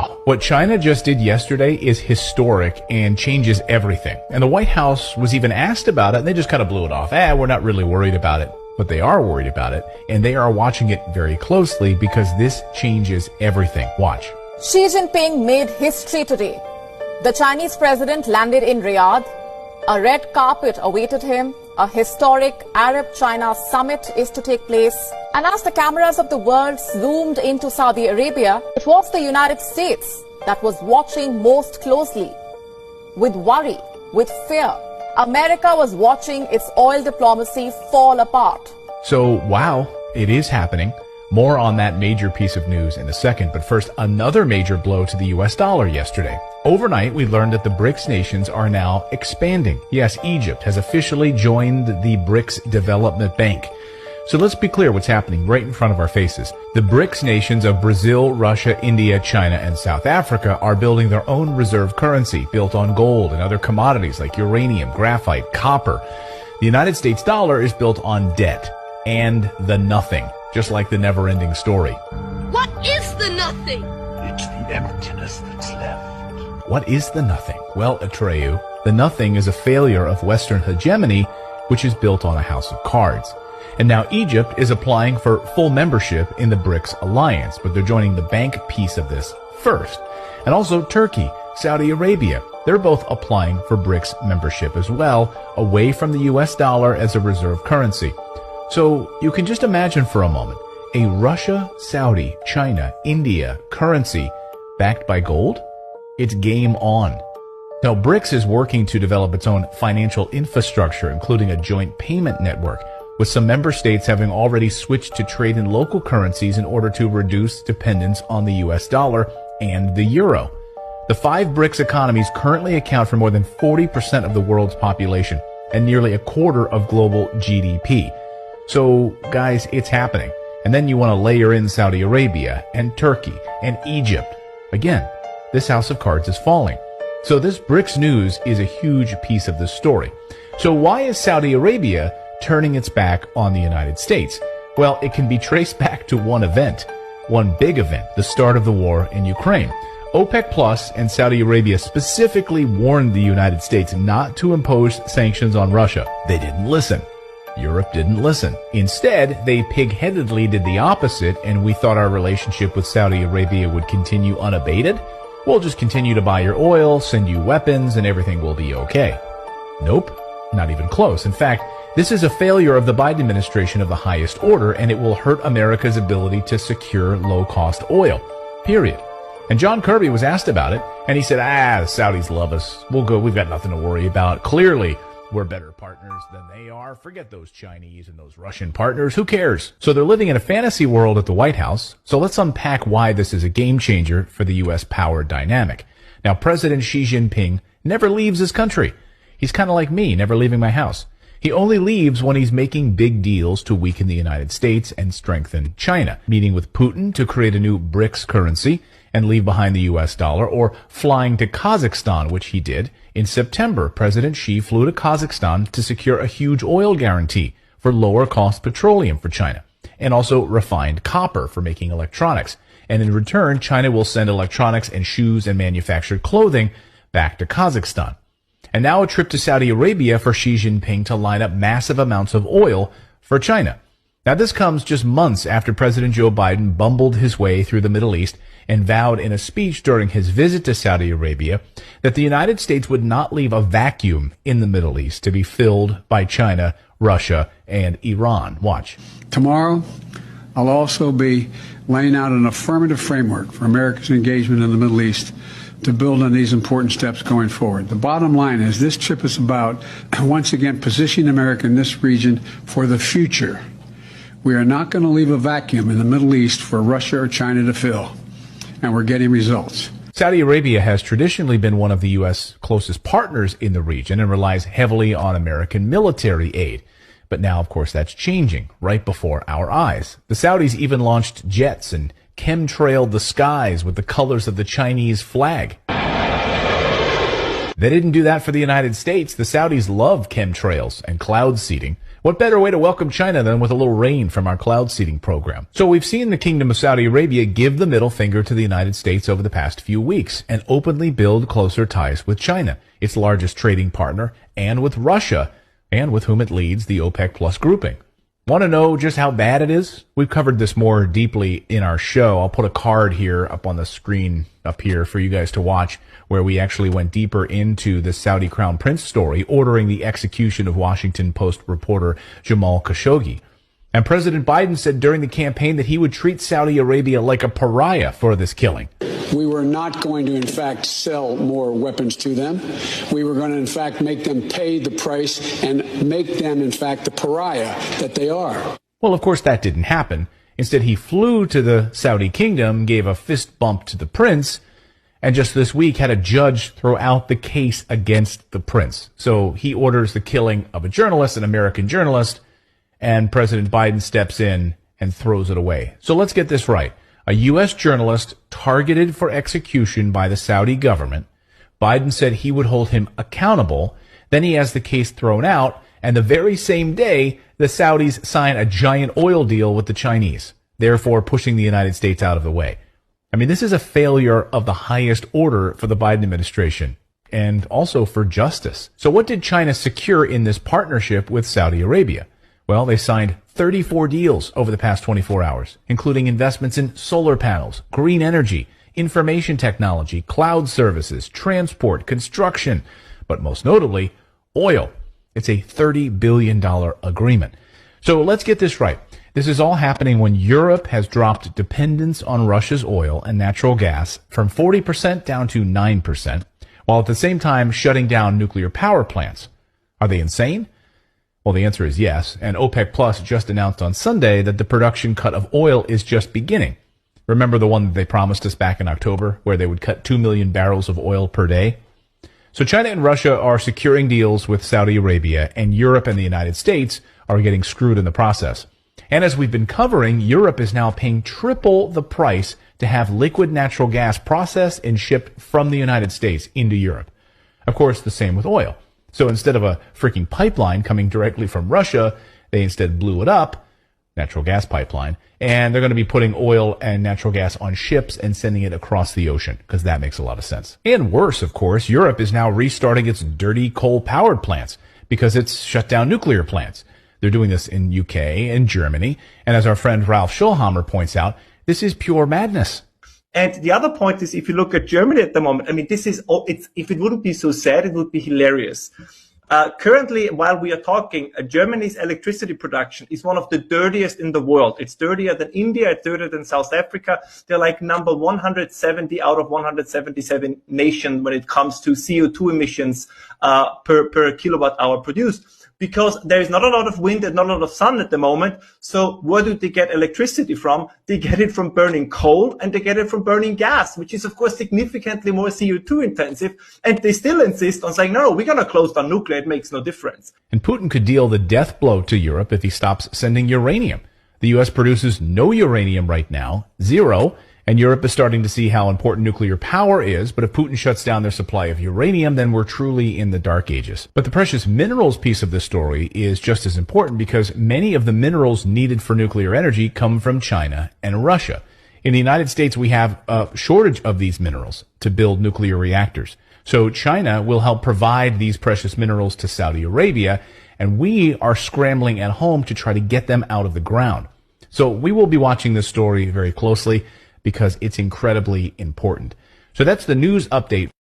Wow, what China just did yesterday is historic and changes everything. And the White House was even asked about it, and they just kind of blew it off. We're not really worried about it. But they are worried about it, and they are watching it very closely because this changes everything. Watch. Xi Jinping made history today. The Chinese president landed in Riyadh. A red carpet awaited him. A historic Arab-China summit is to take place. And as the cameras of the world zoomed into Saudi Arabia, it was the United States that was watching most closely. With worry, with fear, America was watching its oil diplomacy fall apart. So, wow, it is happening. More on that major piece of news in a second, but first, another major blow to the US dollar yesterday. Overnight, we learned that the BRICS nations are now expanding. Yes, Egypt has officially joined the BRICS Development Bank. So let's be clear what's happening right in front of our faces. The BRICS nations of Brazil, Russia, India, China, and South Africa are building their own reserve currency built on gold and other commodities like uranium, graphite, copper. The United States dollar is built on debt and the nothing, just like the never-ending story. What is the nothing? It's the emptiness that's left. What is the nothing? Well, Atreyu, the nothing is a failure of Western hegemony, which is built on a house of cards. And now Egypt is applying for full membership in the BRICS alliance, but they're joining the bank piece of this first. And also Turkey, Saudi Arabia, they're both applying for BRICS membership as well, away from the US dollar as a reserve currency. So you can just imagine for a moment, a Russia, Saudi, China, India currency backed by gold? It's game on. Now, BRICS is working to develop its own financial infrastructure, including a joint payment network, with some member states having already switched to trade in local currencies in order to reduce dependence on the US dollar and the euro. The 5 BRICS economies currently account for more than 40% of the world's population and nearly a quarter of global GDP. So, guys, it's happening. And then you want to layer in Saudi Arabia and Turkey and Egypt. Again, this house of cards is falling. So this BRICS news is a huge piece of the story. So why is Saudi Arabia turning its back on the United States? Well, it can be traced back to one event, one big event, the start of the war in Ukraine. OPEC Plus and Saudi Arabia specifically warned the United States not to impose sanctions on Russia. They didn't listen. Europe didn't listen. Instead, they pig-headedly did the opposite, and we thought our relationship with Saudi Arabia would continue unabated. We'll just continue to buy your oil, send you weapons, and everything will be okay. Nope, not even close. In fact, this is a failure of the Biden administration of the highest order, and it will hurt America's ability to secure low-cost oil. Period. And John Kirby was asked about it, and he said, the Saudis love us. We'll go. We've got nothing to worry about. Clearly, we're better partners than they are. Forget those Chinese and those Russian partners. Who cares? So they're living in a fantasy world at the White House. So let's unpack why this is a game changer for the U.S. power dynamic. Now, President Xi Jinping never leaves his country. He's kind of like me, never leaving my house. He only leaves when he's making big deals to weaken the United States and strengthen China, meeting with Putin to create a new BRICS currency and leave behind the US dollar, or flying to Kazakhstan, which he did. In September, President Xi flew to Kazakhstan to secure a huge oil guarantee for lower-cost petroleum for China, and also refined copper for making electronics. And in return, China will send electronics and shoes and manufactured clothing back to Kazakhstan. And now a trip to Saudi Arabia for Xi Jinping to line up massive amounts of oil for China. Now, this comes just months after President Joe Biden bumbled his way through the Middle East and vowed in a speech during his visit to Saudi Arabia that the United States would not leave a vacuum in the Middle East to be filled by China, Russia, and Iran. Watch. Tomorrow, I'll also be laying out an affirmative framework for America's engagement in the Middle East to build on these important steps going forward. The bottom line is this trip is about, once again, positioning America in this region for the future. We are not going to leave a vacuum in the Middle East for Russia or China to fill, and we're getting results. Saudi Arabia has traditionally been one of the U.S. closest partners in the region and relies heavily on American military aid. But now, of course, that's changing right before our eyes. The Saudis even launched jets and chemtrailed the skies with the colors of the Chinese flag. They didn't do that for the United States. The Saudis love chemtrails and cloud seeding. What better way to welcome China than with a little rain from our cloud seeding program? So we've seen the Kingdom of Saudi Arabia give the middle finger to the United States over the past few weeks and openly build closer ties with China, its largest trading partner, and with Russia, and with whom it leads the OPEC Plus grouping. Want to know just how bad it is? We've covered this more deeply in our show. I'll put a card here up on the screen up here for you guys to watch, where we actually went deeper into the Saudi Crown Prince story, ordering the execution of Washington Post reporter Jamal Khashoggi. And President Biden said during the campaign that he would treat Saudi Arabia like a pariah for this killing. We were not going to, in fact, sell more weapons to them. We were going to, in fact, make them pay the price and make them, in fact, the pariah that they are. Well, of course, that didn't happen. Instead, he flew to the Saudi kingdom, gave a fist bump to the prince, and just this week had a judge throw out the case against the prince. So he orders the killing of a journalist, an American journalist, and President Biden steps in and throws it away. So let's get this right. A U.S. journalist targeted for execution by the Saudi government. Biden said he would hold him accountable. Then he has the case thrown out, and the very same day, the Saudis sign a giant oil deal with the Chinese, therefore pushing the United States out of the way. I mean, this is a failure of the highest order for the Biden administration and also for justice. So what did China secure in this partnership with Saudi Arabia? Well, they signed 34 deals over the past 24 hours, including investments in solar panels, green energy, information technology, cloud services, transport, construction, but most notably, oil. It's a $30 billion agreement. So let's get this right. This is all happening when Europe has dropped dependence on Russia's oil and natural gas from 40% down to 9%, while at the same time shutting down nuclear power plants. Are they insane? Well, the answer is yes, and OPEC Plus just announced on Sunday that the production cut of oil is just beginning. Remember the one that they promised us back in October, where they would cut 2 million barrels of oil per day? So China and Russia are securing deals with Saudi Arabia, and Europe and the United States are getting screwed in the process. And as we've been covering, Europe is now paying triple the price to have liquid natural gas processed and shipped from the United States into Europe. Of course, the same with oil. So instead of a freaking pipeline coming directly from Russia, they instead blew it up, natural gas pipeline, and they're going to be putting oil and natural gas on ships and sending it across the ocean, because that makes a lot of sense. And worse, of course, Europe is now restarting its dirty coal-powered plants because it's shut down nuclear plants. They're doing this in UK and Germany, and as our friend Ralph Schulhammer points out, this is pure madness. And the other point is, if you look at Germany at the moment, I mean, this is, if it wouldn't be so sad, it would be hilarious. Currently, while we are talking, Germany's electricity production is one of the dirtiest in the world. It's dirtier than India, it's dirtier than South Africa. They're like number 170 out of 177 nations when it comes to CO2 emissions per kilowatt hour produced. Because there is not a lot of wind and not a lot of sun at the moment. So where do they get electricity from? They get it from burning coal and they get it from burning gas, which is, of course, significantly more CO2 intensive. And they still insist on saying, no, we're going to close down nuclear. It makes no difference. And Putin could deal the death blow to Europe if he stops sending uranium. The U.S. produces no uranium right now, zero. And Europe is starting to see how important nuclear power is, but if Putin shuts down their supply of uranium, then we're truly in the dark ages. But the precious minerals piece of this story is just as important because many of the minerals needed for nuclear energy come from China and Russia. In the United States, we have a shortage of these minerals to build nuclear reactors. So China will help provide these precious minerals to Saudi Arabia, and we are scrambling at home to try to get them out of the ground. So we will be watching this story very closely, because it's incredibly important. So that's the news update.